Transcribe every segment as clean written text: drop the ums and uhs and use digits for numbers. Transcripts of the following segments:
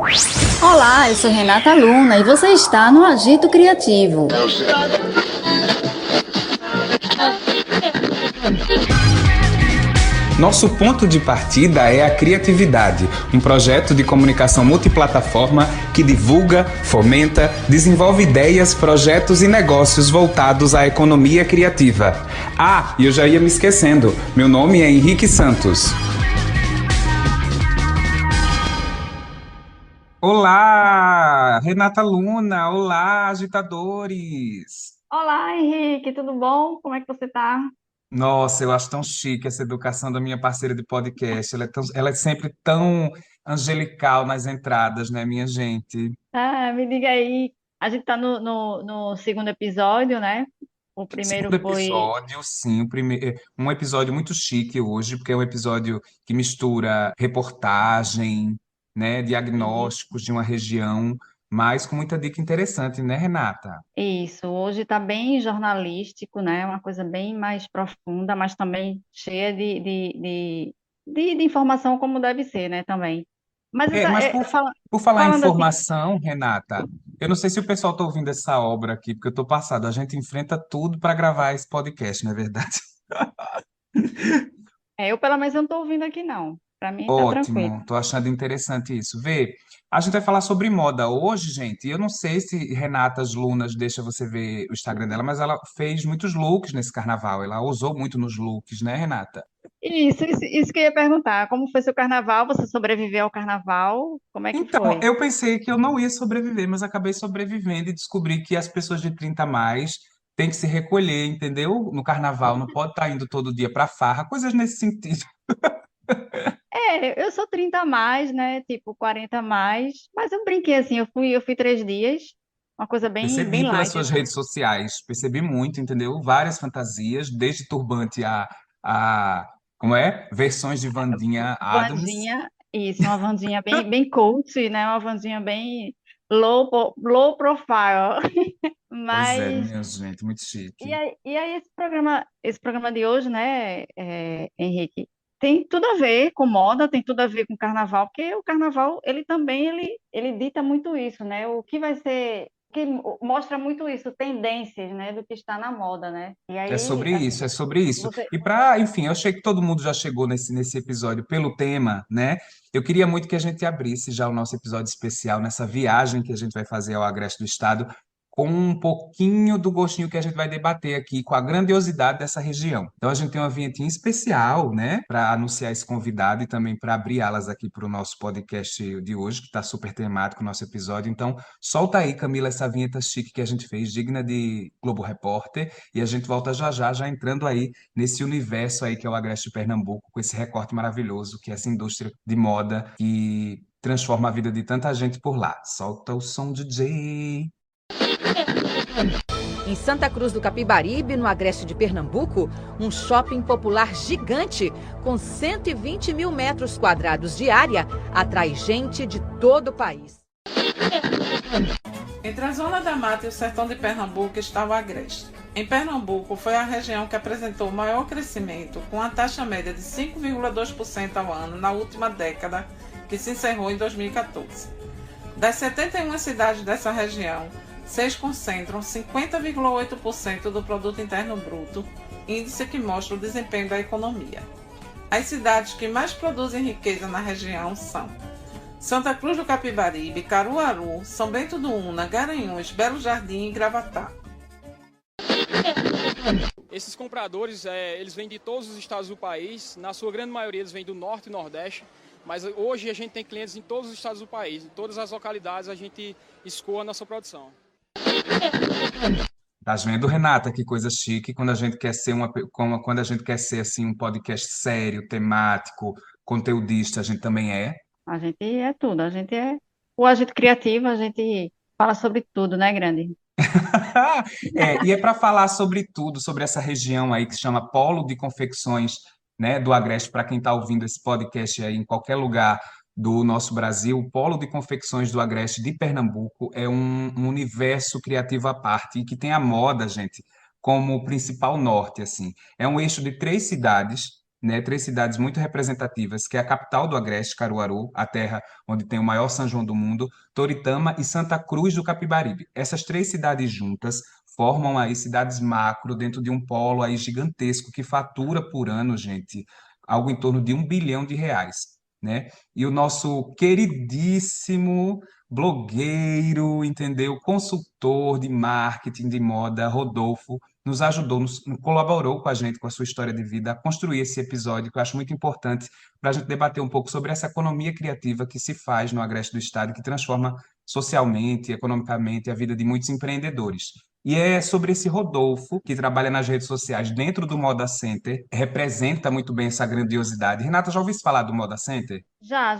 Olá, eu sou Renata Luna e você está no Agito Criativo. Nosso ponto de partida é a criatividade, um projeto de comunicação multiplataforma que divulga, fomenta, desenvolve ideias, projetos e negócios voltados à economia criativa. Ah, e eu já ia me esquecendo, meu nome é Henrique Santos. Olá, Renata Luna, olá, agitadores! Olá, Henrique, tudo bom? Como é que você está? Nossa, eu acho tão chique essa educação da minha parceira de podcast. Ela é sempre tão angelical nas entradas, né, minha gente? Me diga aí, a gente está no segundo episódio, né? O primeiro Segundo foi episódio, sim, um episódio muito chique hoje, porque é um episódio que mistura reportagem, né, diagnósticos de uma região, mas com muita dica interessante, né, Renata? isso. Hoje está bem jornalístico, né? Uma coisa bem mais profunda, mas também cheia de informação como deve ser, né? Também. Mas É, mas por falar em falando assim, formação, Renata, eu não sei se o pessoal está ouvindo essa obra aqui, porque eu estou passado. A gente enfrenta tudo para gravar esse podcast, não é verdade? eu pelo menos não estou ouvindo aqui, não. Para mim está tranquilo. Ótimo, tô achando interessante isso. Vê, a gente vai falar sobre moda hoje, gente. E eu não sei se Renata Lunas deixa você ver o Instagram dela, mas ela fez muitos looks nesse carnaval. Ela ousou muito nos looks, né, Renata? Isso que eu ia perguntar. Como foi seu carnaval? Você sobreviveu ao carnaval? Como é que Então, foi? eu pensei que eu não ia sobreviver, mas acabei sobrevivendo e descobri que as pessoas de 30 a mais têm que se recolher, entendeu? No carnaval, não pode estar indo todo dia para farra, coisas nesse sentido. Eu sou 30 a mais, né? Tipo 40 a mais. Mas eu brinquei assim, eu fui 3 dias. Uma coisa bem Percebi pelas light, suas assim. redes sociais, percebi muito, entendeu? Várias fantasias, desde turbante a como é? Versões de Wandinha Adams. Vandinha, isso, uma Vandinha bem cult, né? Uma Vandinha bem low profile. Pois é, Mas, minha gente, muito chique. e aí esse programa de hoje, né, Henrique, tem tudo a ver com moda, tem tudo a ver com carnaval, porque o carnaval, ele também, ele dita muito isso, né? O que vai ser, que mostra muito isso, tendências, né, do que está na moda, né? E É aí, sobre assim, isso, é sobre isso. você, E para, enfim, eu achei que todo mundo já chegou nesse episódio pelo tema, né? Eu queria muito que a gente abrisse já o nosso episódio especial nessa viagem que a gente vai fazer ao Agreste do Estado, com um pouquinho do gostinho que a gente vai debater aqui, com a grandiosidade dessa região. Então a gente tem uma vinhetinha especial, né, para anunciar esse convidado e também para abrir alas aqui para o nosso podcast de hoje, que está super temático o nosso episódio. Então, solta aí, Camila, essa vinheta chique que a gente fez, digna de Globo Repórter. E a gente volta já já, já entrando aí nesse universo aí que é o Agreste Pernambuco, com esse recorte maravilhoso que é essa indústria de moda que transforma a vida de tanta gente por lá. Solta o som, DJ. Em Santa Cruz do Capibaribe, no agreste de Pernambuco, um shopping popular gigante com 120 mil metros quadrados de área atrai gente de todo o país. Entre a Zona da Mata e o sertão de Pernambuco está o Agreste. Em Pernambuco, foi a região que apresentou o maior crescimento, com a taxa média de 5,2% ao ano na última década, que se encerrou em 2014. Das 71 cidades dessa região, 6 concentram 50,8% do produto interno bruto, índice que mostra o desempenho da economia. As cidades que mais produzem riqueza na região são Santa Cruz do Capibaribe, Caruaru, São Bento do Una, Garanhuns, Belo Jardim e Gravatá. Esses compradores, eles vêm de todos os estados do país, na sua grande maioria eles vêm do norte e nordeste, mas hoje a gente tem clientes em todos os estados do país, em todas as localidades a gente escoa a nossa produção. Tá vendo, Renata, que coisa chique quando a gente quer ser quando a gente quer ser assim um podcast sério, temático, conteudista, a gente também é. a gente é tudo, a gente é o agente criativo, a gente fala sobre tudo, né, grande? E é para falar sobre tudo, sobre essa região aí que se chama Polo de Confecções, né, do Agreste, para quem está ouvindo esse podcast aí em qualquer lugar do nosso Brasil, o Polo de Confecções do Agreste de Pernambuco é um universo criativo à parte e que tem a moda, gente, como principal norte, assim. É um eixo de 3 cidades, né? Três cidades muito representativas, que é a capital do Agreste, Caruaru, a terra onde tem o maior São João do mundo, Toritama e Santa Cruz do Capibaribe. Essas três cidades juntas formam aí cidades macro dentro de um polo aí gigantesco que fatura por ano, gente, algo em torno de R$ 1 bilhão, né? E o nosso queridíssimo blogueiro, entendeu? Consultor de marketing de moda, Rodolfo, nos ajudou, colaborou com a gente, com a sua história de vida, a construir esse episódio, que eu acho muito importante para a gente debater um pouco sobre essa economia criativa que se faz no Agreste do Estado, que transforma socialmente, economicamente, a vida de muitos empreendedores. E é sobre esse Rodolfo, que trabalha nas redes sociais dentro do Moda Center, representa muito bem essa grandiosidade. Renata, já ouviu falar do Moda Center? Já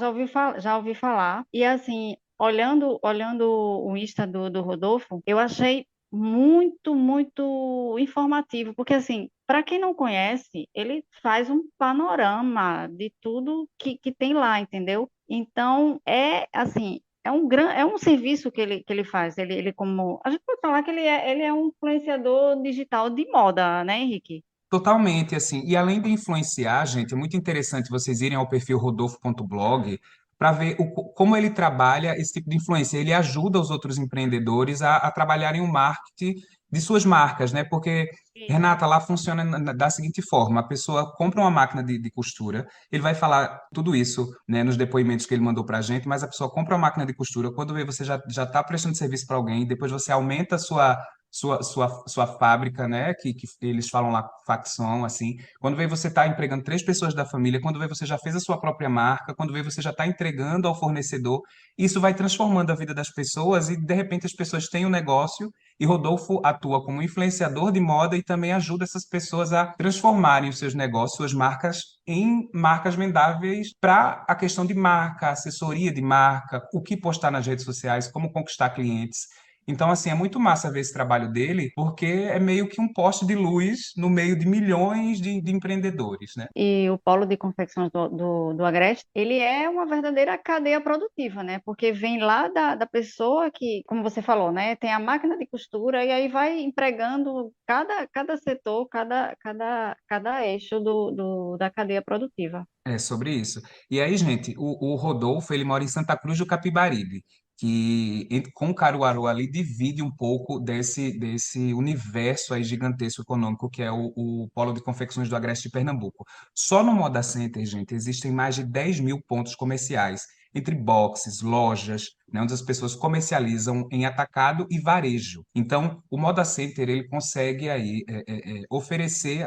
ouvi falar. E assim, olhando o Insta do Rodolfo, eu achei muito, muito informativo, porque assim, para quem não conhece, ele faz um panorama de tudo que tem lá, entendeu? Então, é assim, é um serviço que ele faz. Ele como, a gente pode falar que ele é um influenciador digital de moda, né, Henrique? Totalmente, assim. E além de influenciar, gente, é muito interessante vocês irem ao perfil rodolfo.blog para ver como ele trabalha esse tipo de influência. Ele ajuda os outros empreendedores a trabalharem o marketing de suas marcas, né? Porque, Isso. Renata, lá funciona da seguinte forma: a pessoa compra uma máquina de costura, ele vai falar tudo isso, né, nos depoimentos que ele mandou para a gente, mas a pessoa compra uma máquina de costura, quando vê, você já está prestando serviço para alguém, depois você aumenta a sua fábrica, né? Que eles falam lá, facção, assim. Quando vê, você está empregando três pessoas da família. Quando vê, você já fez a sua própria marca. Quando vê, você já está entregando ao fornecedor. Isso vai transformando a vida das pessoas e, de repente, as pessoas têm um negócio. E Rodolfo atua como influenciador de moda e também ajuda essas pessoas a transformarem os seus negócios, suas marcas, em marcas vendáveis para a questão de marca, assessoria de marca, o que postar nas redes sociais, como conquistar clientes. Então, assim, é muito massa ver esse trabalho dele, porque é meio que um poste de luz no meio de milhões de empreendedores, né? E o polo de confecções do Agreste, ele é uma verdadeira cadeia produtiva, né? Porque vem lá da pessoa que, como você falou, né? Tem a máquina de costura e aí vai empregando cada setor, cada eixo da cadeia produtiva. É sobre isso. E aí, gente, o Rodolfo, ele mora em Santa Cruz do Capibaribe, que com Caruaru ali divide um pouco desse universo aí gigantesco econômico que é o Polo de Confecções do Agreste de Pernambuco. Só no Moda Center, gente, existem mais de 10 mil pontos comerciais, entre boxes, lojas, né, onde as pessoas comercializam em atacado e varejo. Então, o Moda Center, ele consegue aí oferecer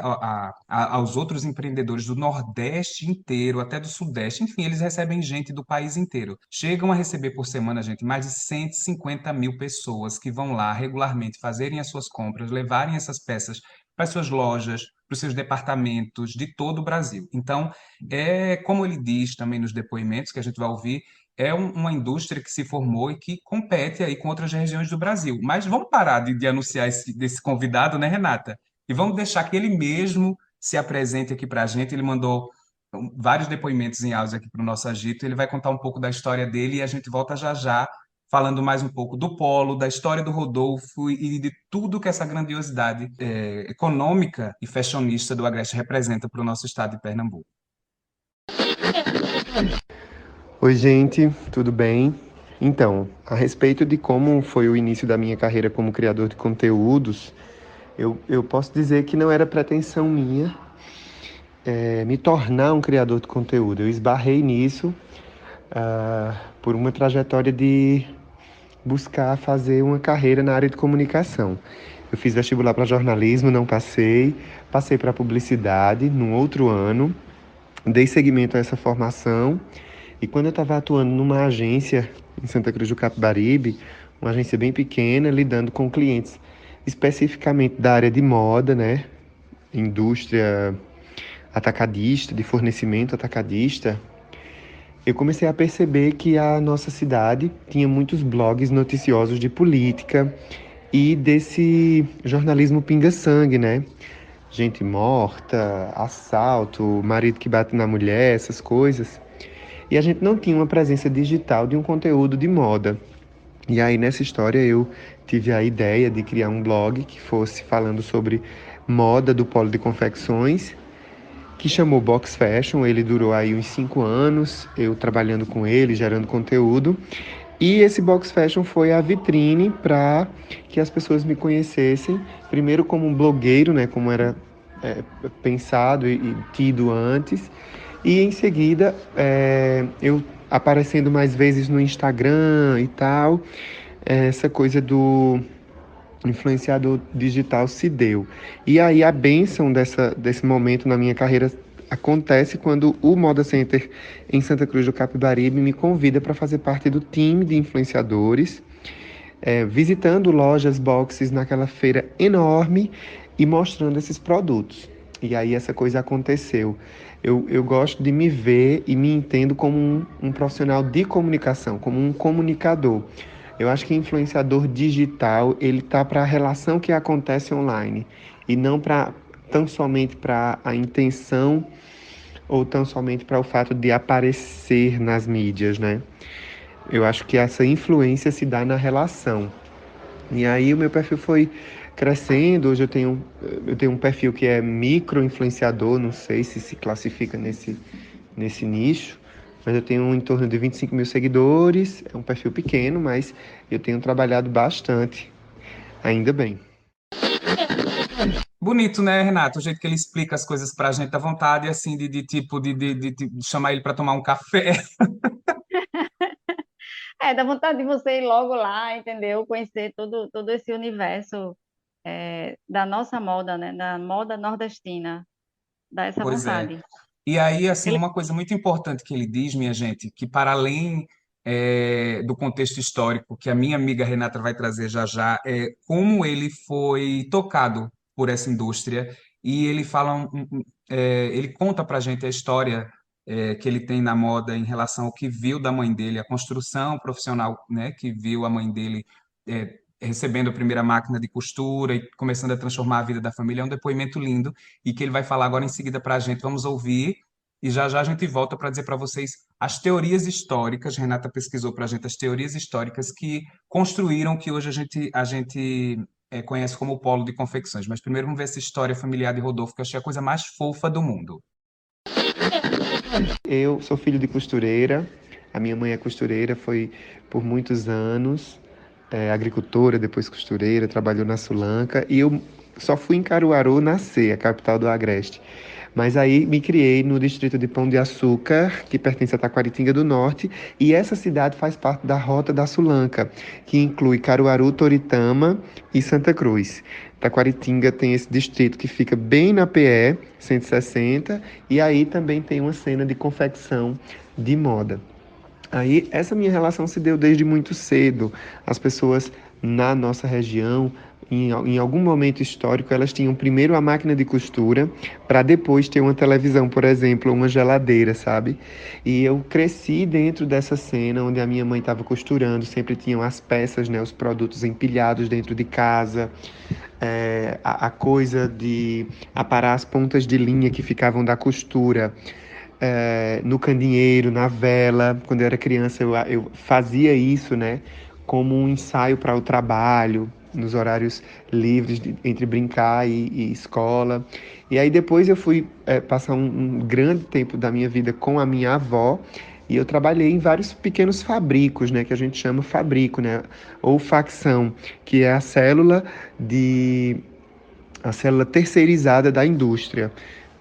aos outros empreendedores do Nordeste inteiro, até do Sudeste, enfim, eles recebem gente do país inteiro. Chegam a receber por semana, gente, mais de 150 mil pessoas que vão lá regularmente fazerem as suas compras, levarem essas peças para as suas lojas, para os seus departamentos de todo o Brasil. Então, como ele diz também nos depoimentos que a gente vai ouvir, uma indústria que se formou e que compete aí com outras regiões do Brasil. Mas vamos parar de anunciar desse convidado, né, Renata? E vamos deixar que ele mesmo se apresente aqui para a gente. Ele mandou vários depoimentos em áudio aqui para o nosso Agito. Ele vai contar um pouco da história dele e a gente volta já já, falando mais um pouco do Polo, da história do Rodolfo e de tudo que essa grandiosidade econômica e fashionista do Agreste representa para o nosso estado de Pernambuco. Oi, gente, tudo bem? Então, a respeito de como foi o início da minha carreira como criador de conteúdos, eu posso dizer que não era pretensão minha me tornar um criador de conteúdo. Eu esbarrei nisso por uma trajetória de buscar fazer uma carreira na área de comunicação. Eu fiz vestibular para jornalismo, não passei para publicidade num outro ano, dei seguimento a essa formação. E quando eu estava atuando numa agência em Santa Cruz do Capibaribe, uma agência bem pequena, lidando com clientes especificamente da área de moda, né? Indústria atacadista, de fornecimento atacadista, eu comecei a perceber que a nossa cidade tinha muitos blogs noticiosos de política e desse jornalismo pinga-sangue, né? Gente morta, assalto, marido que bate na mulher, essas coisas. E a gente não tinha uma presença digital de um conteúdo de moda. E aí, nessa história, eu tive a ideia de criar um blog que fosse falando sobre moda do Polo de Confecções, que chamou Box Fashion. Ele durou aí uns 5 anos, eu trabalhando com ele, gerando conteúdo. E esse Box Fashion foi a vitrine para que as pessoas me conhecessem, primeiro como um blogueiro, né, como era pensado e tido antes, e em seguida eu aparecendo mais vezes no Instagram e tal, essa coisa do influenciador digital se deu. E aí a bênção desse momento na minha carreira acontece quando o Moda Center em Santa Cruz do Capibaribe me convida para fazer parte do time de influenciadores, visitando lojas, boxes naquela feira enorme e mostrando esses produtos. E aí essa coisa aconteceu. Eu gosto de me ver e me entendo como um profissional de comunicação, como um comunicador. Eu acho que influenciador digital, ele tá para a relação que acontece online e não para tão somente para a intenção ou tão somente para o fato de aparecer nas mídias, né? Eu acho que essa influência se dá na relação. E aí o meu perfil foi crescendo. Hoje eu tenho um perfil que é micro-influenciador, não sei se classifica nesse nicho, mas eu tenho em torno de 25 mil seguidores. É um perfil pequeno, mas eu tenho trabalhado bastante, ainda bem. Bonito, né, Renato? O jeito que ele explica as coisas pra gente, dá vontade, assim, de chamar ele para tomar um café. Dá vontade de você ir logo lá, entendeu? Conhecer todo esse universo da nossa moda, né? Da moda nordestina. Dá essa Pois é. vontade. E aí, assim, Ele, uma coisa muito importante que ele diz, minha gente, que para além do contexto histórico que a minha amiga Renata vai trazer já já, é como ele foi tocado por essa indústria. E ele fala, ele conta para a gente a história que ele tem na moda em relação ao que viu da mãe dele, a construção profissional, né, que viu a mãe dele recebendo a primeira máquina de costura e começando a transformar a vida da família. É um depoimento lindo e que ele vai falar agora em seguida para a gente. Vamos ouvir e já já a gente volta para dizer para vocês as teorias históricas. Renata pesquisou para a gente as teorias históricas que construíram o que hoje a gente conhece como o polo de confecções. Mas primeiro vamos ver essa história familiar de Rodolfo, que eu achei a coisa mais fofa do mundo. Eu sou filho de costureira, a minha mãe é costureira, foi por muitos anos, agricultora, depois costureira, trabalhou na Sulanca, e eu só fui em Caruaru nascer, a capital do Agreste. Mas aí me criei no distrito de Pão de Açúcar, que pertence a Taquaritinga do Norte, e essa cidade faz parte da Rota da Sulanca, que inclui Caruaru, Toritama e Santa Cruz. Taquaritinga tem esse distrito que fica bem na PE 160, e aí também tem uma cena de confecção de moda. Aí essa minha relação se deu desde muito cedo. As pessoas na nossa região, em algum momento histórico, elas tinham primeiro a máquina de costura para depois ter uma televisão, por exemplo, ou uma geladeira, sabe? E eu cresci dentro dessa cena onde a minha mãe estava costurando, sempre tinham as peças, né, os produtos empilhados dentro de casa. A coisa de aparar as pontas de linha que ficavam da costura no candeeiro, na vela. Quando eu era criança, eu fazia isso, né, como um ensaio para o trabalho, nos horários livres entre brincar e escola. E aí depois eu fui passar um grande tempo da minha vida com a minha avó, e eu trabalhei em vários pequenos fabricos, né, que a gente chama fabrico, né, ou facção, que é a célula terceirizada da indústria,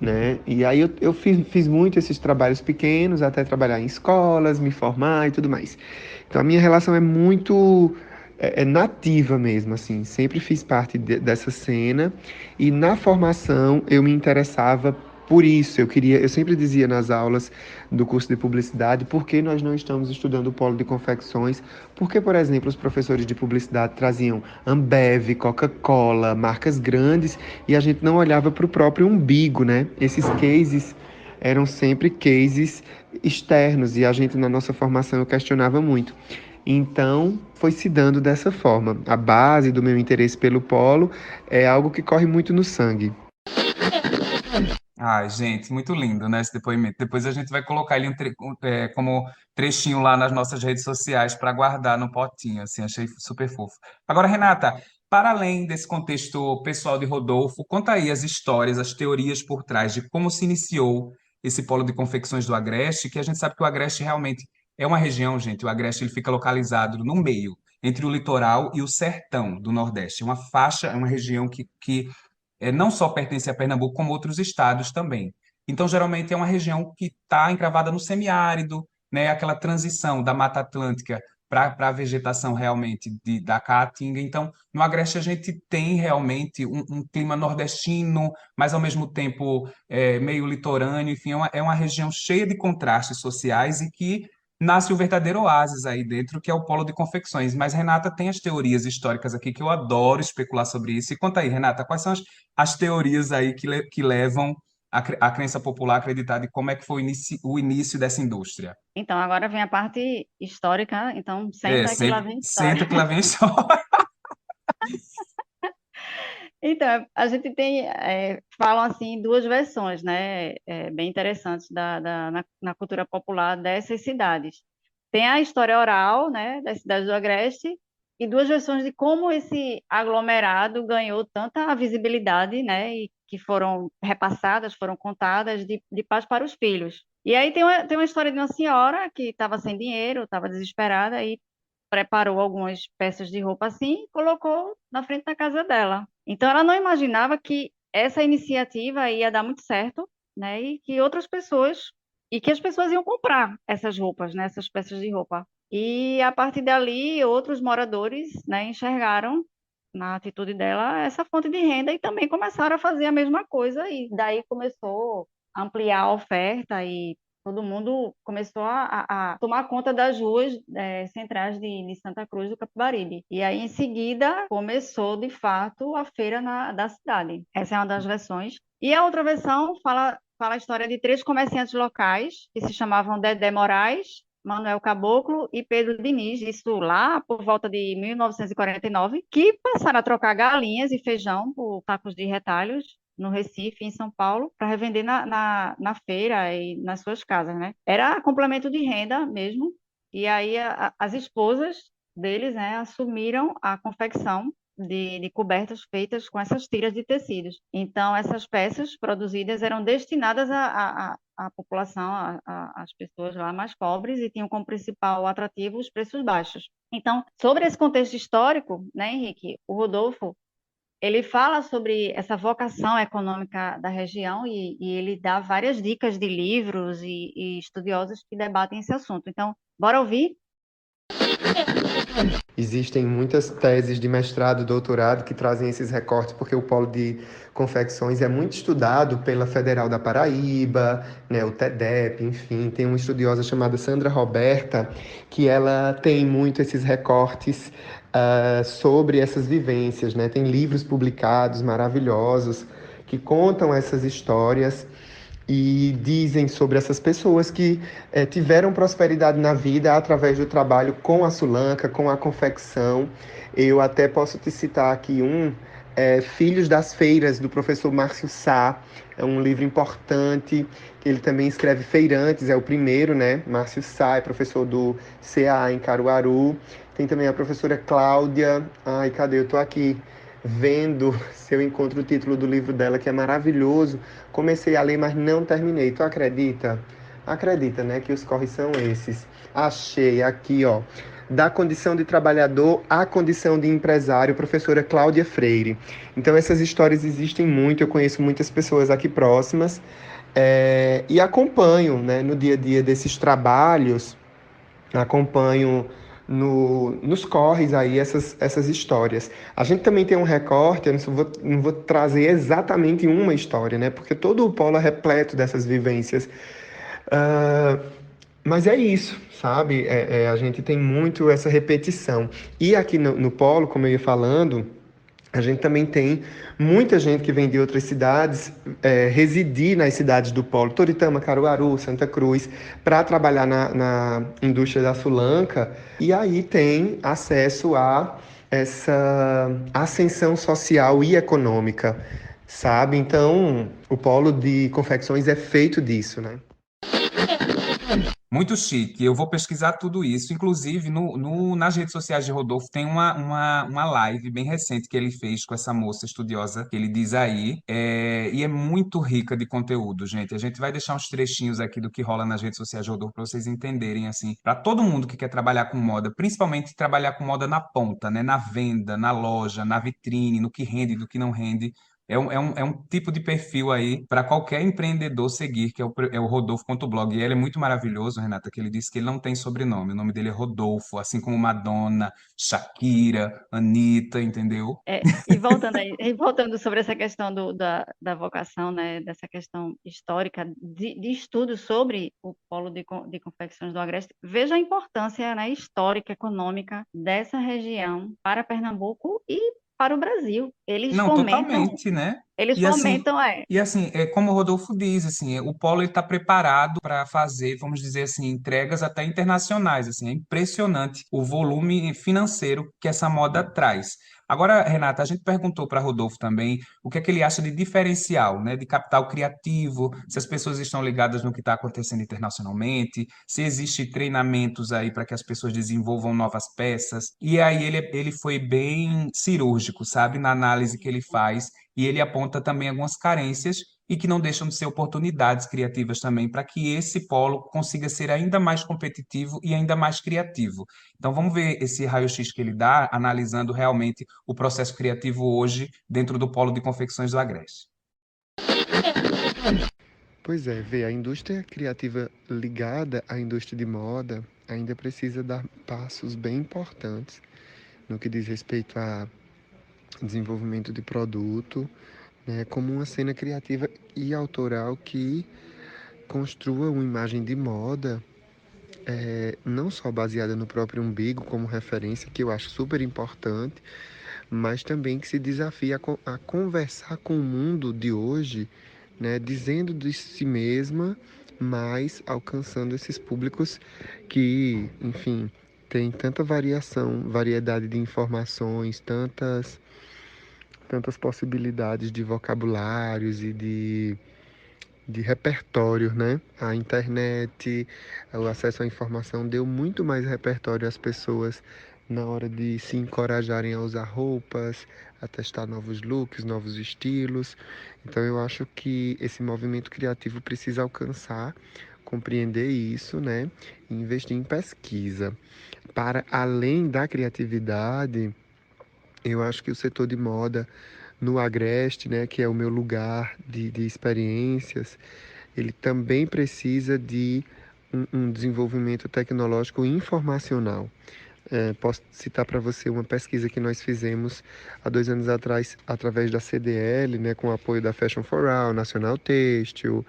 né? E aí eu fiz muito esses trabalhos pequenos, até trabalhar em escolas, me formar e tudo mais. Então a minha relação é muito nativa mesmo, assim. Sempre fiz parte dessa cena, e na formação eu me interessava por isso. Eu sempre dizia nas aulas do curso de publicidade, por que nós não estamos estudando o polo de confecções? Porque, por exemplo, os professores de publicidade traziam Ambev, Coca-Cola, marcas grandes, e a gente não olhava para o próprio umbigo, né? Esses cases eram sempre cases externos, e a gente, na nossa formação, eu questionava muito. Então, foi se dando dessa forma. A base do meu interesse pelo polo é algo que corre muito no sangue. Ai, gente, muito lindo, né, esse depoimento. Depois a gente vai colocar ele como trechinho lá nas nossas redes sociais para guardar no potinho, assim, achei super fofo. Agora, Renata, para além desse contexto pessoal de Rodolfo, conta aí as histórias, as teorias por trás de como se iniciou esse polo de confecções do Agreste, que a gente sabe que o Agreste realmente é uma região, gente, o Agreste ele fica localizado no meio, entre o litoral e o sertão do Nordeste. É uma faixa, é uma região que não só pertence a Pernambuco, como outros estados também. Então, geralmente, é uma região que está encravada no semiárido, né? Aquela transição da Mata Atlântica para a vegetação realmente da Caatinga. Então, no Agreste, a gente tem realmente um clima nordestino, mas ao mesmo tempo meio litorâneo. Enfim, é uma região cheia de contrastes sociais e que nasce o verdadeiro oásis aí dentro, que é o polo de confecções. Mas Renata tem as teorias históricas aqui, que eu adoro especular sobre isso. E conta aí, Renata, quais são as teorias aí que levam a crença popular a acreditar de como é que foi o início dessa indústria? Então, agora vem a parte histórica, então senta que lá Sempre, vem história. senta que lá vem a história. Então, a gente tem, falam assim, duas versões, né, bem interessantes na cultura popular dessas cidades. Tem a história oral, né, das cidades do Agreste, e duas versões de como esse aglomerado ganhou tanta visibilidade, né, e que foram repassadas, foram contadas de pais para os filhos. E aí tem uma história de uma senhora que estava sem dinheiro, estava desesperada, e preparou algumas peças de roupa assim e colocou na frente da casa dela. Então ela não imaginava que essa iniciativa ia dar muito certo, né? E que as pessoas iam comprar essas roupas, né? Essas peças de roupa. E a partir dali, outros moradores, né, enxergaram na atitude dela essa fonte de renda e também começaram a fazer a mesma coisa e daí começou a ampliar a oferta e todo mundo começou a tomar conta das ruas centrais de Santa Cruz do Capibaribe. E aí, em seguida, começou, de fato, a feira da cidade. Essa é uma das versões. E a outra versão fala a história de três comerciantes locais, que se chamavam Dedé Moraes, Manuel Caboclo e Pedro Diniz, isso lá por volta de 1949, que passaram a trocar galinhas e feijão por sacos de retalhos no Recife, em São Paulo, para revender na feira e nas suas casas, né? Era complemento de renda mesmo, e aí as esposas deles, né, assumiram a confecção de cobertas feitas com essas tiras de tecidos. Então, essas peças produzidas eram destinadas à população, às pessoas lá mais pobres, e tinham como principal atrativo os preços baixos. Então, sobre esse contexto histórico, né, Henrique, o Rodolfo, ele fala sobre essa vocação econômica da região e ele dá várias dicas de livros e estudiosos que debatem esse assunto. Então, bora ouvir? Existem muitas teses de mestrado e doutorado que trazem esses recortes, porque o polo de confecções é muito estudado pela Federal da Paraíba, né, o TEDEP, enfim. Tem uma estudiosa chamada Sandra Roberta, que ela tem muito esses recortes sobre essas vivências, né? Tem livros publicados maravilhosos que contam essas histórias e dizem sobre essas pessoas que tiveram prosperidade na vida através do trabalho com a sulanca, com a confecção. Eu até posso te citar aqui Filhos das Feiras, do professor Márcio Sá. É um livro importante, que ele também escreve Feirantes, é o primeiro, né? Márcio Sá é professor do CA em Caruaru. Tem também a professora Cláudia. Ai, cadê? Eu tô aqui vendo se eu encontro o título do livro dela, que é maravilhoso. Comecei a ler, mas não terminei. Tu acredita? Acredita, né? Que os corres são esses. Achei aqui, ó. Da condição de trabalhador à condição de empresário, professora Cláudia Freire. Então, essas histórias existem muito. Eu conheço muitas pessoas aqui próximas e acompanho, né, no dia a dia desses trabalhos, acompanho nos corres aí essas histórias. A gente também tem um recorte, eu não vou trazer exatamente uma história, né? Porque todo o polo é repleto dessas vivências. Mas é isso, sabe? A gente tem muito essa repetição. E aqui no polo, como eu ia falando, a gente também tem muita gente que vem de outras cidades residir nas cidades do polo, Toritama, Caruaru, Santa Cruz, para trabalhar na indústria da sulanca, e aí tem acesso a essa ascensão social e econômica, sabe? Então, o polo de confecções é feito disso, né? Muito chique. Eu vou pesquisar tudo isso. Inclusive, nas redes sociais de Rodolfo tem uma live bem recente que ele fez com essa moça estudiosa que ele diz aí. E é muito rica de conteúdo, gente. A gente vai deixar uns trechinhos aqui do que rola nas redes sociais de Rodolfo para vocês entenderem, assim, para todo mundo que quer trabalhar com moda, principalmente trabalhar com moda na ponta, né? Na venda, na loja, na vitrine, no que rende, do que não rende. É um tipo de perfil aí para qualquer empreendedor seguir, que é o Rodolfo.blog. E ele é muito maravilhoso, Renata, que ele disse que ele não tem sobrenome. O nome dele é Rodolfo, assim como Madonna, Shakira, Anitta, entendeu? E voltando sobre essa questão da vocação, né, dessa questão histórica, de estudos sobre o polo de confecções do Agreste, veja a importância, né, histórica, econômica dessa região para Pernambuco e para o Brasil. Não, totalmente, né? Eles E assim, fomentam, é. e assim, é como o Rodolfo diz, assim, o Polo está preparado para fazer, vamos dizer assim, entregas até internacionais, assim, é impressionante o volume financeiro que essa moda traz. Agora, Renata, a gente perguntou para Rodolfo também o que é que ele acha de diferencial, né, de capital criativo, se as pessoas estão ligadas no que está acontecendo internacionalmente, se existe treinamentos aí para que as pessoas desenvolvam novas peças. E aí ele foi bem cirúrgico, sabe, na análise que ele faz e ele aponta também algumas carências e que não deixam de ser oportunidades criativas também para que esse polo consiga ser ainda mais competitivo e ainda mais criativo. Então vamos ver esse raio-x que ele dá, analisando realmente o processo criativo hoje dentro do polo de confecções do Agreste. Pois é, a indústria criativa ligada à indústria de moda ainda precisa dar passos bem importantes no que diz respeito a desenvolvimento de produto, né, como uma cena criativa e autoral que construa uma imagem de moda, não só baseada no próprio umbigo como referência, que eu acho super importante, mas também que se desafie a conversar com o mundo de hoje, né, dizendo de si mesma, mas alcançando esses públicos que, enfim, tem tanta variedade de informações, tantas possibilidades de vocabulários e de repertório, né? A internet, o acesso à informação deu muito mais repertório às pessoas na hora de se encorajarem a usar roupas, a testar novos looks, novos estilos. Então eu acho que esse movimento criativo precisa alcançar, compreender isso, né? E investir em pesquisa. Para além da criatividade, eu acho que o setor de moda no Agreste, né, que é o meu lugar de experiências, ele também precisa de um desenvolvimento tecnológico e informacional. Posso citar para você uma pesquisa que nós fizemos há 2 anos atrás, através da CDL, né, com o apoio da Fashion for All, Nacional Têxtil,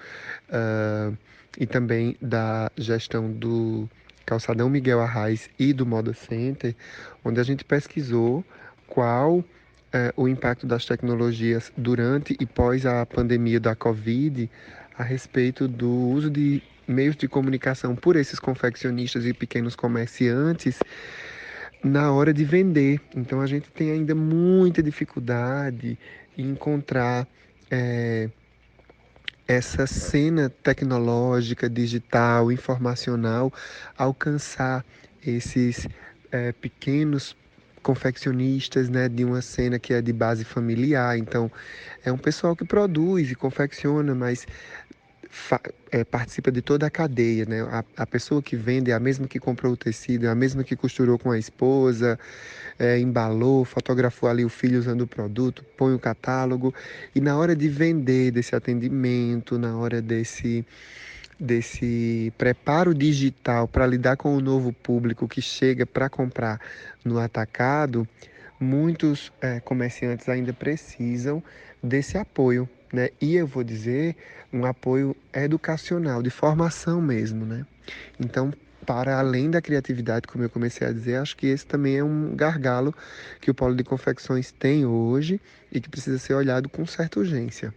e também da gestão do Calçadão Miguel Arraes e do Moda Center, onde a gente pesquisou qual o impacto das tecnologias durante e pós a pandemia da Covid a respeito do uso de meios de comunicação por esses confeccionistas e pequenos comerciantes na hora de vender. Então a gente tem ainda muita dificuldade em encontrar essa cena tecnológica, digital, informacional, alcançar esses pequenos confeccionistas, né, de uma cena que é de base familiar. Então, é um pessoal que produz e confecciona, mas participa de toda a cadeia, né? A pessoa que vende é a mesma que comprou o tecido, é a mesma que costurou com a esposa, embalou, fotografou ali o filho usando o produto, põe o catálogo. E na hora de vender, desse atendimento, na hora desse preparo digital para lidar com o novo público que chega para comprar no atacado, muitos comerciantes ainda precisam desse apoio, né? E eu vou dizer, um apoio educacional, de formação mesmo, né? Então, para além da criatividade, como eu comecei a dizer, acho que esse também é um gargalo que o polo de confecções tem hoje e que precisa ser olhado com certa urgência.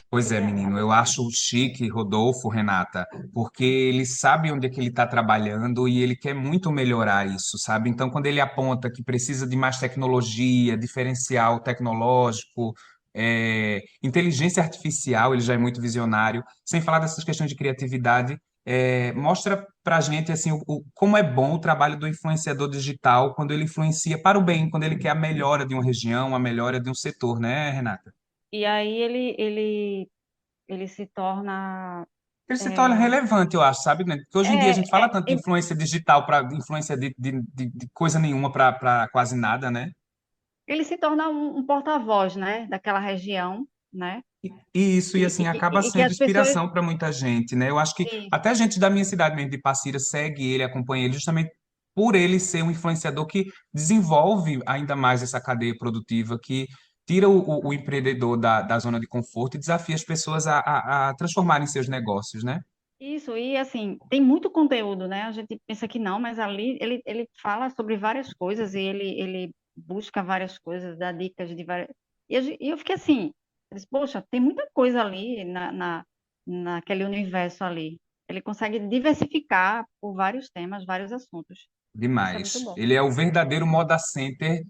Pois é, menino, eu acho chique, Rodolfo, Renata, porque ele sabe onde é que ele está trabalhando e ele quer muito melhorar isso, sabe? Então, quando ele aponta que precisa de mais tecnologia, diferencial tecnológico, inteligência artificial, ele já é muito visionário, sem falar dessas questões de criatividade, mostra para a gente assim, como é bom o trabalho do influenciador digital quando ele influencia para o bem, quando ele quer a melhora de uma região, a melhora de um setor, né, Renata? E aí ele se torna. Ele se torna é, relevante, eu acho, sabe, né? Porque hoje em dia a gente é, fala tanto de influência digital para influência de coisa nenhuma para quase nada, né? ele se torna um porta-voz, né, daquela região, né? E isso, e E, assim, e, acaba e que sendo as pessoas. inspiração para muita gente, né? Eu acho que Isso, até gente da minha cidade mesmo, de Passira, segue ele, acompanha ele, justamente por ele ser um influenciador que desenvolve ainda mais essa cadeia produtiva, que tira o empreendedor da zona de conforto e desafia as pessoas a transformarem seus negócios, né? isso, e assim, tem muito conteúdo, né? A gente pensa que não, mas ali ele fala sobre várias coisas e ele busca várias coisas, dá dicas de várias. E eu fiquei assim, eu disse, poxa, tem muita coisa ali naquele universo ali. Ele consegue diversificar por vários temas, vários assuntos. Isso é muito Demais. bom. Ele é o verdadeiro Moda Center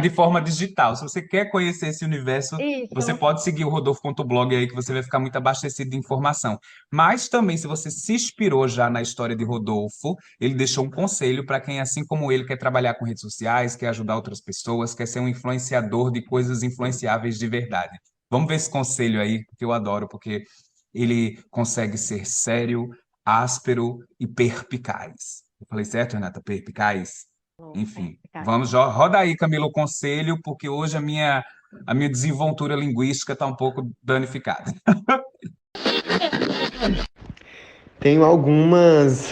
de forma digital. Se você quer conhecer esse universo, você Isso, pode seguir o Rodolfo.blog aí, que você vai ficar muito abastecido de informação. Mas também, se você se inspirou já na história de Rodolfo, ele deixou um conselho para quem, assim como ele, quer trabalhar com redes sociais, quer ajudar outras pessoas, quer ser um influenciador de coisas influenciáveis de verdade. Vamos ver esse conselho aí, que eu adoro, porque ele consegue ser sério, áspero e perspicaz. Eu falei certo, Renata? Perspicaz? Enfim, eficaz. vamos, roda aí, Camila, o conselho, porque hoje a minha desenvoltura linguística está um pouco danificada. Tenho algumas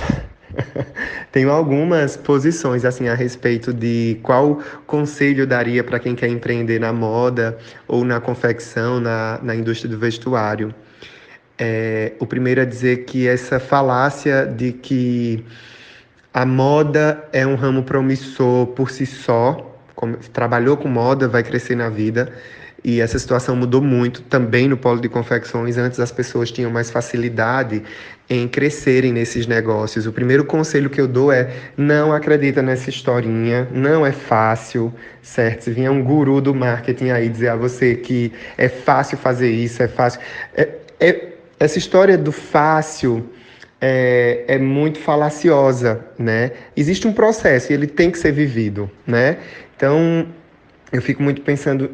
tenho algumas posições assim a respeito de qual conselho daria para quem quer empreender na moda ou na confecção, na indústria do vestuário. O primeiro é dizer que essa falácia de que a moda é um ramo promissor por si só, trabalhou com moda, vai crescer na vida. E essa situação mudou muito também no polo de confecções. Antes as pessoas tinham mais facilidade em crescerem nesses negócios. O primeiro conselho que eu dou é: não acredita nessa historinha, não é fácil, certo? Se vier um guru do marketing aí dizer a você que é fácil fazer isso, é fácil. Essa história do fácil é muito falaciosa, né? Existe um processo e ele tem que ser vivido, né? Então, eu fico muito pensando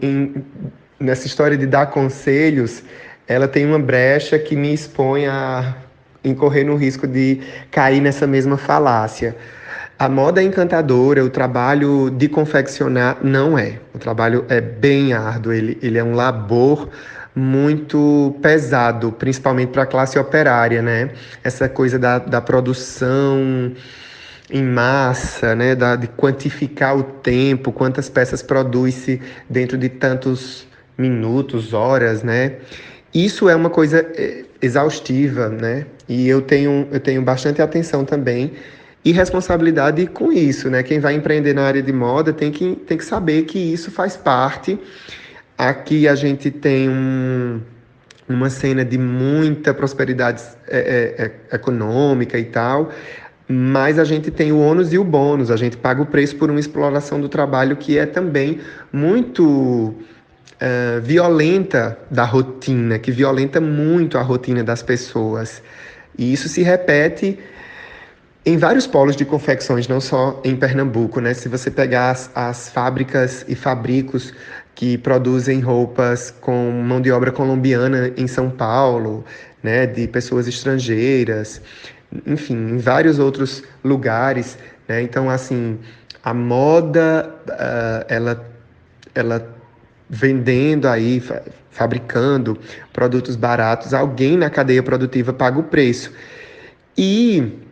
nessa história de dar conselhos. Ela tem uma brecha que me expõe a incorrer no risco de cair nessa mesma falácia. A moda é encantadora, o trabalho de confeccionar não é. O trabalho é bem árduo, ele é um labor muito pesado, principalmente para a classe operária, né? Essa coisa da produção em massa, né? De quantificar o tempo, quantas peças produz-se dentro de tantos minutos, horas, né? Isso é uma coisa exaustiva, né? E eu tenho bastante atenção também e responsabilidade com isso, né? Quem vai empreender na área de moda tem que saber que isso faz parte. Aqui a gente tem uma cena de muita prosperidade econômica e tal, mas a gente tem o ônus e o bônus, a gente paga o preço por uma exploração do trabalho que é também muito violenta da rotina, que violenta muito a rotina das pessoas. E isso se repete em vários polos de confecções, não só em Pernambuco, né? Se você pegar as fábricas e fabricos que produzem roupas com mão de obra colombiana em São Paulo, né? De pessoas estrangeiras, enfim, em vários outros lugares, né? Então, assim, a moda, ela vendendo aí, fabricando produtos baratos, alguém na cadeia produtiva paga o preço. E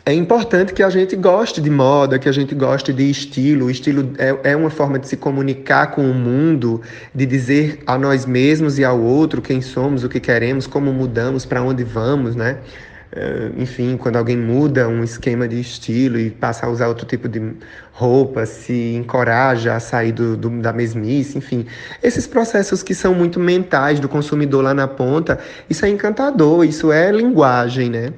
é importante que a gente goste de moda, que a gente goste de estilo. O estilo é uma forma de se comunicar com o mundo, de dizer a nós mesmos e ao outro quem somos, o que queremos, como mudamos, para onde vamos, né? Enfim, quando alguém muda um esquema de estilo e passa a usar outro tipo de roupa, se encoraja a sair da mesmice, enfim. Esses processos que são muito mentais do consumidor lá na ponta, isso é encantador, isso é linguagem, né?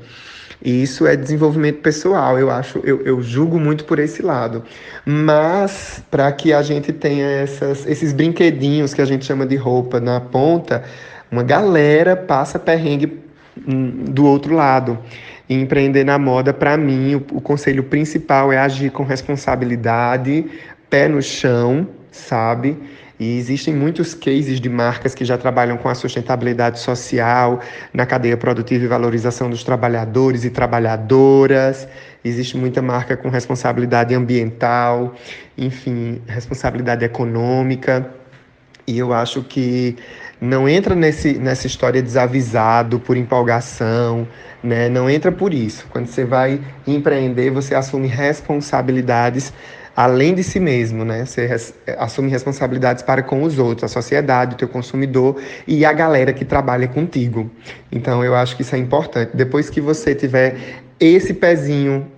E isso é desenvolvimento pessoal, eu julgo muito por esse lado. Mas, para que a gente tenha esses brinquedinhos que a gente chama de roupa na ponta, uma galera passa perrengue do outro lado. E empreender na moda, para mim, o conselho principal é agir com responsabilidade, pé no chão, sabe? E existem muitos cases de marcas que já trabalham com a sustentabilidade social, na cadeia produtiva e valorização dos trabalhadores e trabalhadoras. Existe muita marca com responsabilidade ambiental, enfim, responsabilidade econômica. E eu acho que não entra nessa história desavisado, por empolgação, né? Não entra por isso. Quando você vai empreender, você assume responsabilidades além de si mesmo, né? Você assume responsabilidades para com os outros, a sociedade, o teu consumidor e a galera que trabalha contigo. Então, eu acho que isso é importante. Depois que você tiver esse pezinho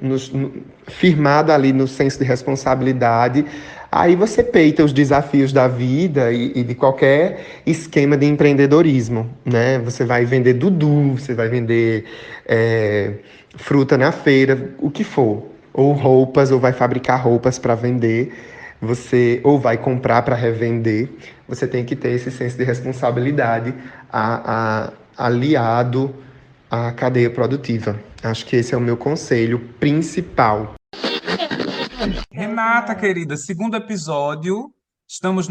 firmado ali no senso de responsabilidade, aí você peita os desafios da vida e de qualquer esquema de empreendedorismo, né? Você vai vender dudu, você vai vender fruta na feira, o que for. Ou roupas, ou vai fabricar roupas para vender, ou vai comprar para revender. Você tem que ter esse senso de responsabilidade aliado à cadeia produtiva. Acho que esse é o meu conselho principal. Renata, querida, segundo episódio, estamos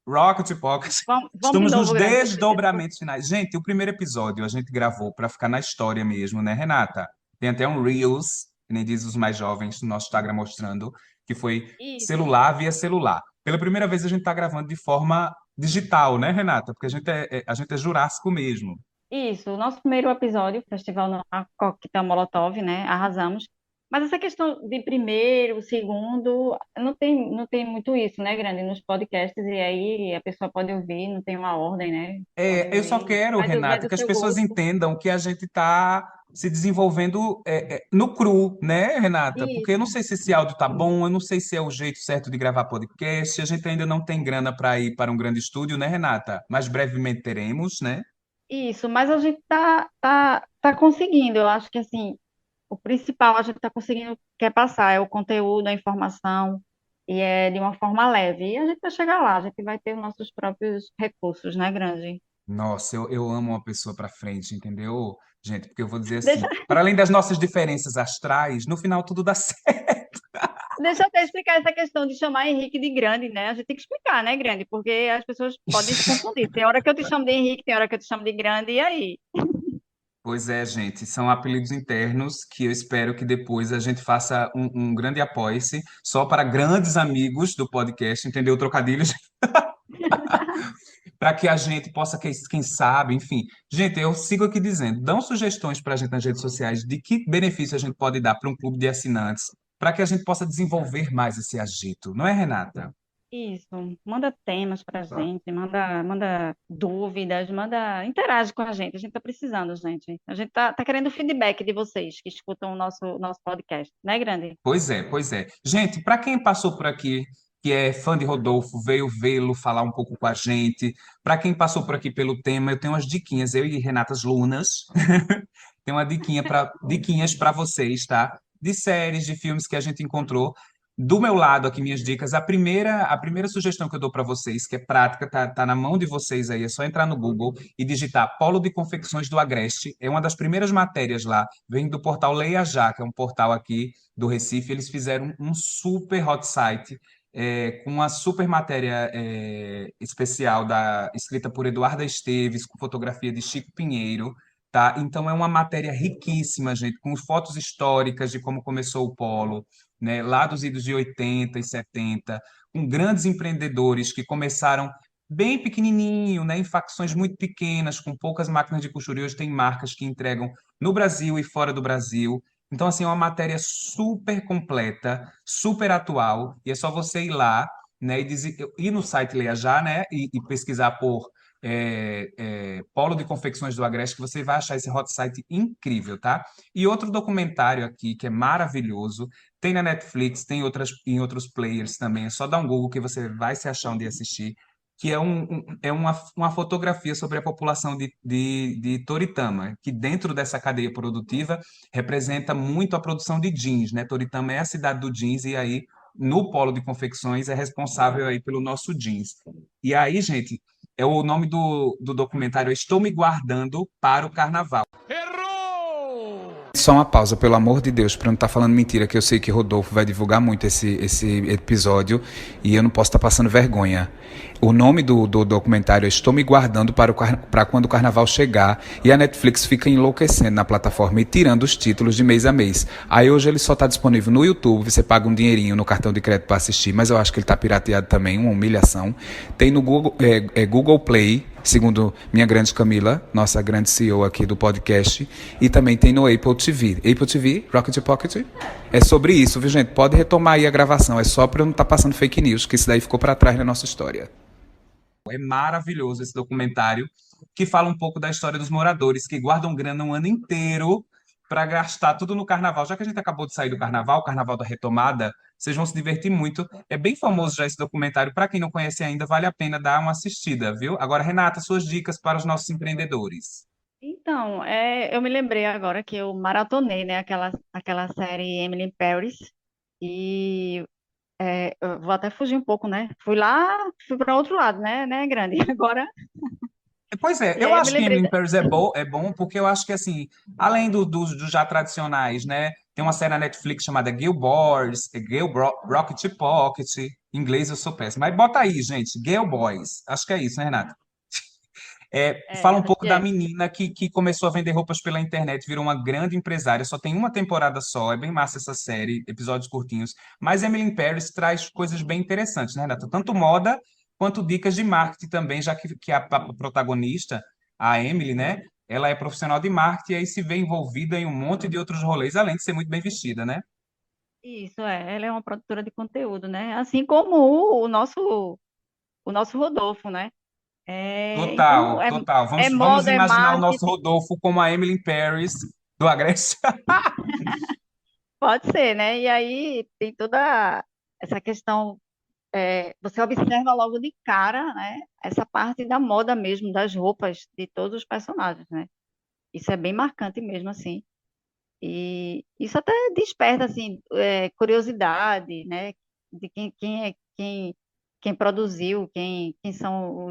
Rocket Pocket. Vamos de Estamos nos novo, Grande. desdobramentos finais. Gente, o primeiro episódio a gente gravou para ficar na história mesmo, né, Renata? Tem até um Reels, que nem diz os mais jovens, no nosso Instagram mostrando, que foi Isso. celular via celular. Pela primeira vez a gente está gravando de forma digital, né, Renata? Porque a gente é jurássico mesmo. Isso, o nosso primeiro episódio, Festival no Coquetel Molotov, né? Arrasamos. Mas essa questão de primeiro, segundo, não tem muito isso, né, Grande? Nos podcasts, e aí a pessoa pode ouvir, não tem uma ordem, né? Pode Eu só ouvir, quero, vai Renata, do que as seu pessoas gosto. entendam que a gente está se desenvolvendo no cru, né, Renata? Porque eu não Isso, sei se esse áudio tá bom, eu não sei se é o jeito certo de gravar podcast, a gente ainda não tem grana para ir para um grande estúdio, né, Renata? Mas brevemente teremos, né? isso, mas a gente tá conseguindo. Eu acho que, assim, o principal a gente está conseguindo, quer passar, é o conteúdo, a informação, e é de uma forma leve. E a gente vai chegar lá, a gente vai ter os nossos próprios recursos, né, Grande? Nossa, eu amo uma pessoa para frente, entendeu, gente? Porque eu vou dizer assim, Deixa, para além das nossas diferenças astrais, no final tudo dá certo. deixa eu até explicar essa questão de chamar Henrique de Grande, né? A gente tem que explicar, né, Grande? Porque as pessoas podem se confundir. Tem hora que eu te chamo de Henrique, tem hora que eu te chamo de Grande, e aí? Pois é, gente, são apelidos internos que eu espero que depois a gente faça um grande apoia-se só para grandes amigos do podcast, entendeu? Trocadilhos, para que a gente possa, quem sabe, enfim. Gente, eu sigo aqui dizendo, dão sugestões para a gente nas redes sociais de que benefício a gente pode dar para um clube de assinantes, para que a gente possa desenvolver mais esse agito, não é, Renata? Isso, manda temas pra gente, manda dúvidas, interage com a gente tá precisando, gente. A gente tá querendo feedback de vocês que escutam o nosso podcast, né, Grande? Pois é, pois é. Gente, para quem passou por aqui, que é fã de Rodolfo, veio vê-lo, falar um pouco com a gente. Para quem passou por aqui pelo tema, eu tenho umas diquinhas, eu e Renatas Lunas. Tem uma diquinhas para vocês, tá? De séries, de filmes que a gente encontrou. Do meu lado aqui, minhas dicas. A primeira sugestão que eu dou para vocês, que é prática, tá na mão de vocês aí, é só entrar no Google e digitar Polo de Confecções do Agreste. É uma das primeiras matérias lá, vem do portal Leia Já, que é um portal aqui do Recife. Eles fizeram um super hot site com uma super matéria especial escrita por Eduarda Esteves, com fotografia de Chico Pinheiro. Tá? Então é uma matéria riquíssima, gente, com fotos históricas de como começou o polo, né, lá dos idos de 80 e 70, com grandes empreendedores que começaram bem pequenininho, né, em facções muito pequenas, com poucas máquinas de costura. E hoje tem marcas que entregam no Brasil e fora do Brasil. Então, assim, é uma matéria super completa, super atual, e é só você ir lá, né, ir no site Leia Já, né, e pesquisar por Polo de Confecções do Agreste, que você vai achar esse hot site incrível, tá? E outro documentário aqui, que é maravilhoso, tem na Netflix, tem em outros players também, é só dar um Google que você vai se achar onde assistir, que é uma fotografia sobre a população de Toritama, que dentro dessa cadeia produtiva representa muito a produção de jeans, né? Toritama é a cidade do jeans e aí no polo de confecções é responsável aí pelo nosso jeans. E aí, gente, o nome do documentário é Estou Me Guardando para o Carnaval. Só uma pausa, pelo amor de Deus, para não estar falando mentira, que eu sei que Rodolfo vai divulgar muito esse episódio e eu não posso estar passando vergonha. O nome do documentário é Estou Me Guardando para quando o Carnaval chegar, e a Netflix fica enlouquecendo na plataforma e tirando os títulos de mês a mês. Aí hoje ele só está disponível no YouTube, você paga um dinheirinho no cartão de crédito para assistir, mas eu acho que ele está pirateado também, uma humilhação. Tem no Google Play, segundo minha grande Camila, nossa grande CEO aqui do podcast, e também tem no Apple TV. Apple TV, Rocket Pocket, é sobre isso, viu, gente? Pode retomar aí a gravação, é só para eu não estar passando fake news, que isso daí ficou para trás na nossa história. É maravilhoso esse documentário, que fala um pouco da história dos moradores que guardam grana um ano inteiro para gastar tudo no carnaval. Já que a gente acabou de sair do carnaval, o carnaval da retomada, vocês vão se divertir muito. É bem famoso já esse documentário. Para quem não conhece ainda, vale a pena dar uma assistida, viu? Agora, Renata, suas dicas para os nossos empreendedores. Então, eu me lembrei agora que eu maratonei, né, aquela série Emily in Paris, e eu vou até fugir um pouco, né? Fui para outro lado, né, grande. Agora, Pois é, e eu aí eu me acho que lembrei. Emily in Paris é bom porque eu acho que, assim, além dos já tradicionais, né? Tem uma série na Netflix chamada Rocket Pocket. Em inglês eu sou péssimo. Mas bota aí, gente, Gale Boys. Acho que é isso, né, Renata? Fala um Acho pouco que da é. menina que começou a vender roupas pela internet, virou uma grande empresária, só tem uma temporada só, é bem massa essa série, episódios curtinhos. Mas Emily in Paris traz coisas bem interessantes, né, Renata? Tanto moda quanto dicas de marketing também, já que a protagonista, a Emily, né, ela é profissional de marketing e aí se vê envolvida em um monte de outros rolês, além de ser muito bem vestida, né? Isso, ela é uma produtora de conteúdo, né? Assim como o nosso Rodolfo, né? Então, Total, total. é Vamos moda, é imaginar o nosso marketing, Rodolfo como a Emily in Paris do Agreste. pode ser, né? E aí tem toda essa questão, você observa logo de cara, né? Essa parte da moda mesmo, das roupas de todos os personagens, né? Isso é bem marcante mesmo, assim. E isso até desperta, assim, curiosidade, né? De quem produziu, quem são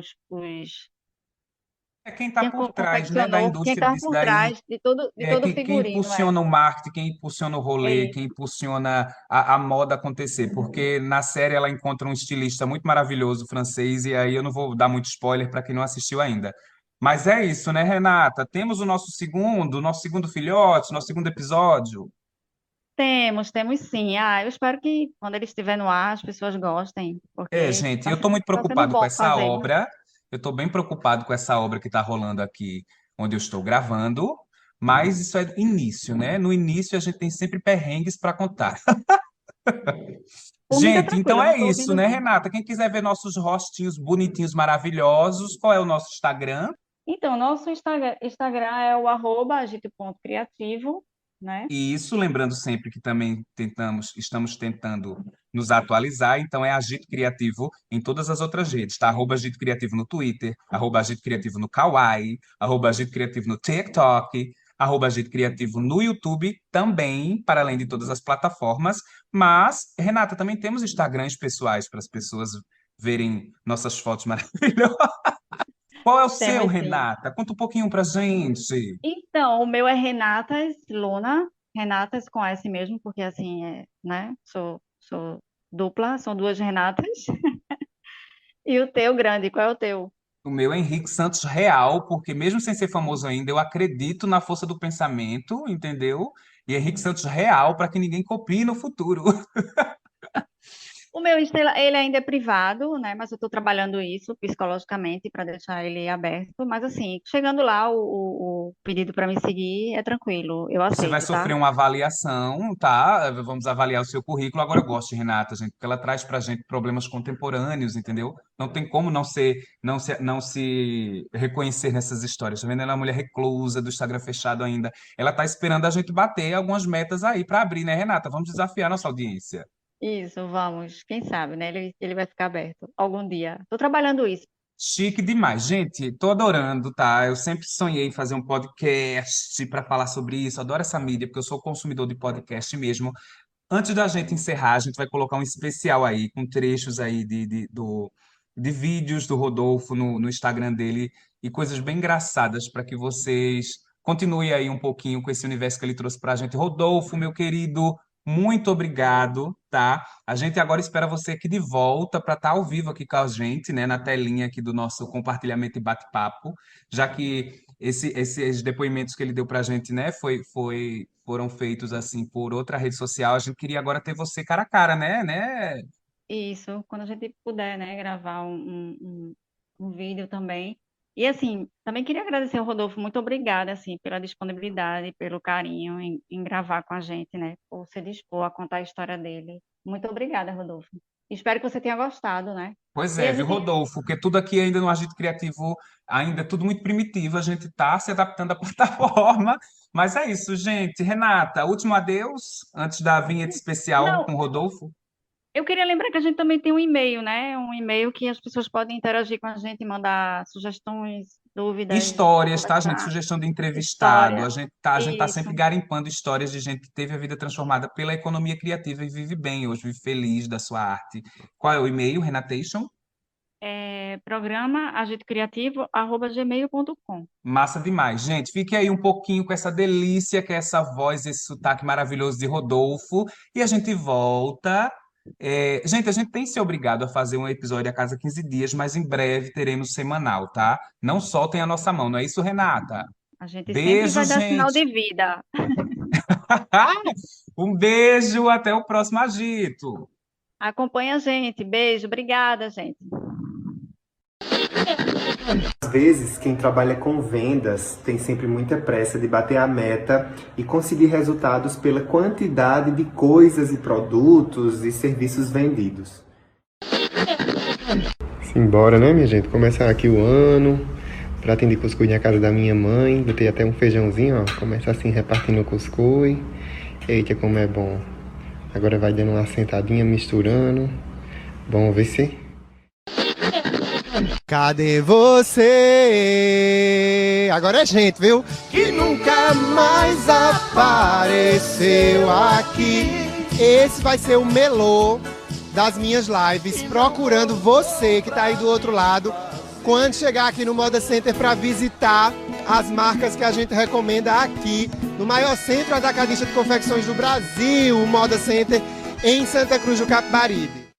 É quem está por trás, né, da confeccionou, quem indústria está disso por daí. trás de todo o Quem figurino, impulsiona o marketing, quem impulsiona o rolê, é quem impulsiona a moda acontecer. Porque na série ela encontra um estilista muito maravilhoso francês, e aí eu não vou dar muito spoiler para quem não assistiu ainda. Mas é isso, né, Renata? Temos o nosso segundo filhote, nosso segundo episódio. Temos sim. Eu espero que quando ele estiver no ar, as pessoas gostem, porque Gente, eu estou muito tá sendo preocupado com bom essa fazê-lo. obra. Eu estou bem preocupado com essa obra que está rolando aqui, onde eu estou gravando. Mas isso é início, né? No início a gente tem sempre perrengues para contar. Por mim tá Gente, tranquilo, então eu não é estou isso, ouvindo né, bem. Renata? Quem quiser ver nossos rostinhos bonitinhos, maravilhosos, qual é o nosso Instagram? Então, nosso Instagram é o @agito.criativo, né? E isso, lembrando sempre que também estamos tentando nos atualizar, então é Agito Criativo em todas as outras redes, tá? @Agito Criativo no Twitter, @Agito Criativo no Kawaii, @Agito Criativo no TikTok, @Agito Criativo no YouTube também, para além de todas as plataformas. Mas, Renata, também temos Instagrams pessoais para as pessoas verem nossas fotos maravilhosas. Qual é o seu, Temos sim. Renata? Conta um pouquinho pra gente. Então, o meu é Renatas Luna, Renatas com S mesmo, porque assim, né? Sou dupla, são duas Renatas. E o teu grande, qual é o teu? O meu é Henrique Santos Real, porque mesmo sem ser famoso ainda, eu acredito na força do pensamento, entendeu? E Henrique Santos Real para que ninguém copie no futuro. O meu ele ainda é privado, né? Mas eu estou trabalhando isso psicologicamente para deixar ele aberto. Mas assim, chegando lá, o pedido para me seguir é tranquilo, eu Você vai aceito, tá? sofrer uma avaliação, tá? Vamos avaliar o seu currículo. Agora eu gosto de Renata, gente, porque ela traz pra gente problemas contemporâneos, entendeu? Não tem como não se reconhecer nessas histórias. Tá vendo? Ela é uma mulher reclusa, do Instagram fechado ainda. Ela tá esperando a gente bater algumas metas aí para abrir, né, Renata? Vamos desafiar nossa audiência. Isso, vamos. Quem sabe, né? Ele vai ficar aberto algum dia. Estou trabalhando isso. Chique demais, gente. Tô adorando, tá? Eu sempre sonhei em fazer um podcast para falar sobre isso. Adoro essa mídia, porque eu sou consumidor de podcast mesmo. Antes da gente encerrar, a gente vai colocar um especial aí, com trechos aí de vídeos do Rodolfo no Instagram dele e coisas bem engraçadas para que vocês continuem aí um pouquinho com esse universo que ele trouxe para a gente. Rodolfo, meu querido, muito obrigado, tá? A gente agora espera você aqui de volta para estar ao vivo aqui com a gente, né, na telinha aqui do nosso compartilhamento e bate-papo, já que esses depoimentos que ele deu para a gente, né, foram feitos assim por outra rede social. A gente queria agora ter você cara a cara, né? Isso, quando a gente puder, né, gravar um vídeo também. E assim, também queria agradecer ao Rodolfo, muito obrigada, assim, pela disponibilidade, pelo carinho em gravar com a gente, né, por se dispor a contar a história dele. Muito obrigada, Rodolfo. Espero que você tenha gostado, né? Pois E é, a viu, gente, Rodolfo? Porque tudo aqui ainda no Agito Criativo, ainda é tudo muito primitivo, a gente está se adaptando à plataforma, mas é isso, gente. Renata, último adeus antes da vinheta especial não, com o Rodolfo. eu queria lembrar que a gente também tem um e-mail, né? Um e-mail que as pessoas podem interagir com a gente, mandar sugestões, dúvidas, Histórias, tá, gente? conversar, Sugestão de entrevistado. história. A gente tá sempre Isso. garimpando histórias de gente que teve a vida transformada pela economia criativa e vive bem hoje, vive feliz da sua arte. Qual é o e-mail, Renatation? Programa agitocriativo@gmail.com. Massa demais. Gente, fique aí um pouquinho com essa delícia, que é essa voz, esse sotaque maravilhoso de Rodolfo, e a gente volta. Gente, a gente tem se obrigado a fazer um episódio a cada 15 dias, mas em breve teremos semanal, tá? Não soltem a nossa mão, não é isso, Renata? A gente sempre Beijo, vai dar sinal gente. de vida. Um beijo, até o próximo agito. Acompanha a gente. Beijo, obrigada, gente. Às vezes, quem trabalha com vendas tem sempre muita pressa de bater a meta e conseguir resultados pela quantidade de coisas e produtos e serviços vendidos. Simbora, né, minha gente? Começar aqui o ano. Prato de cuscuz na casa da minha mãe. Botei até um feijãozinho, ó. Começa assim, repartindo o cuscuz. Eita, como é bom. Agora vai dando uma sentadinha, misturando. Vamos ver se... Cadê você? Agora é gente, viu? Que nunca mais apareceu aqui. Esse vai ser o melô das minhas lives, procurando você que tá aí do outro lado, quando chegar aqui no Moda Center para visitar as marcas que a gente recomenda aqui, no maior centro atacadista de confecções do Brasil, o Moda Center, em Santa Cruz do Capibaribe.